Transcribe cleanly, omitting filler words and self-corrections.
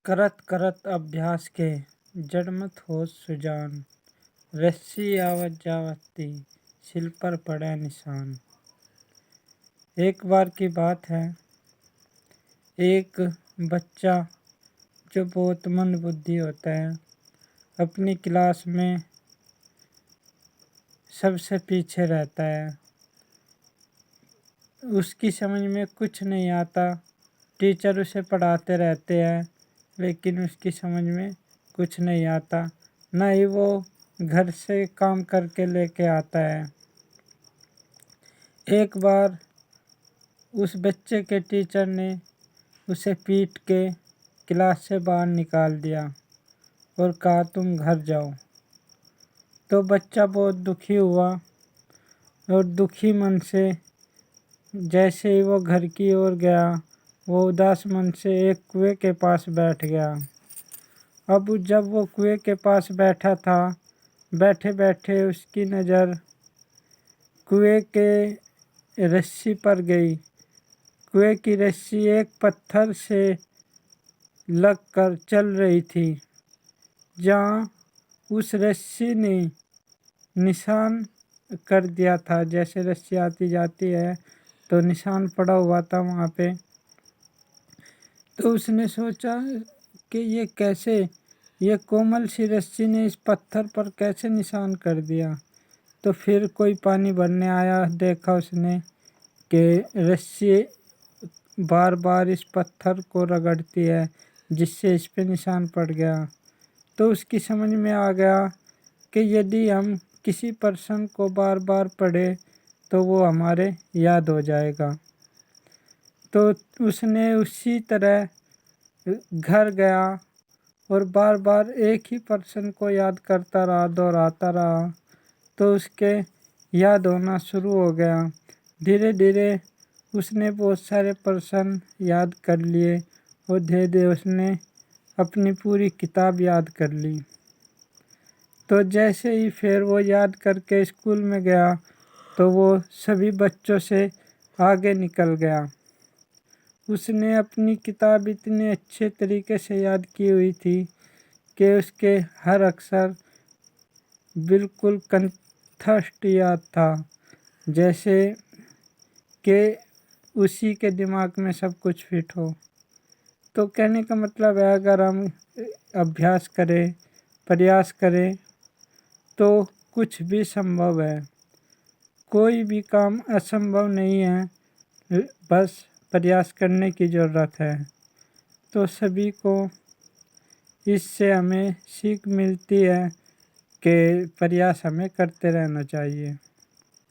करत करत अभ्यास के जड़मत होश सुजान, रस्सी आवत जावती सिल पर पड़े निशान। एक बार की बात है, एक बच्चा जो बहुत मंद बुद्धि होता है, अपनी क्लास में सबसे पीछे रहता है। उसकी समझ में कुछ नहीं आता, टीचर उसे पढ़ाते रहते हैं लेकिन उसकी समझ में कुछ नहीं आता, न ही वो घर से काम करके लेके आता है। एक बार उस बच्चे के टीचर ने उसे पीट के क्लास से बाहर निकाल दिया और कहा तुम घर जाओ। तो बच्चा बहुत दुखी हुआ और दुखी मन से जैसे ही वो घर की ओर गया, वो उदास मन से एक कुएं के पास बैठ गया। अब जब वो कुएं के पास बैठा था, बैठे बैठे उसकी नज़र कुएं के रस्सी पर गई। कुएं की रस्सी एक पत्थर से लगकर चल रही थी, जहाँ उस रस्सी ने निशान कर दिया था। जैसे रस्सी आती जाती है तो निशान पड़ा हुआ था वहाँ पे। तो उसने सोचा कि ये कैसे, ये कोमल सी रस्सी ने इस पत्थर पर कैसे निशान कर दिया। तो फिर कोई पानी भरने आया, देखा उसने कि रस्सी बार बार इस पत्थर को रगड़ती है, जिससे इस पे निशान पड़ गया। तो उसकी समझ में आ गया कि यदि हम किसी पर्सन को बार बार पढ़े तो वो हमारे याद हो जाएगा। तो उसने उसी तरह घर गया और बार बार एक ही पर्सन को याद करता रहा, दोहराता रहा। तो उसके याद होना शुरू हो गया। धीरे धीरे उसने बहुत सारे पर्सन याद कर लिए और धीरे धीरे उसने अपनी पूरी किताब याद कर ली। तो जैसे ही फिर वो याद करके स्कूल में गया तो वो सभी बच्चों से आगे निकल गया। उसने अपनी किताब इतने अच्छे तरीके से याद की हुई थी कि उसके हर अक्षर बिल्कुल कंठस्थ याद था, जैसे कि उसी के दिमाग में सब कुछ फिट हो। तो कहने का मतलब है, अगर हम अभ्यास करें, प्रयास करें तो कुछ भी संभव है। कोई भी काम असंभव नहीं है, बस प्रयास करने की ज़रूरत है। तो सभी को इससे हमें सीख मिलती है कि प्रयास हमें करते रहना चाहिए।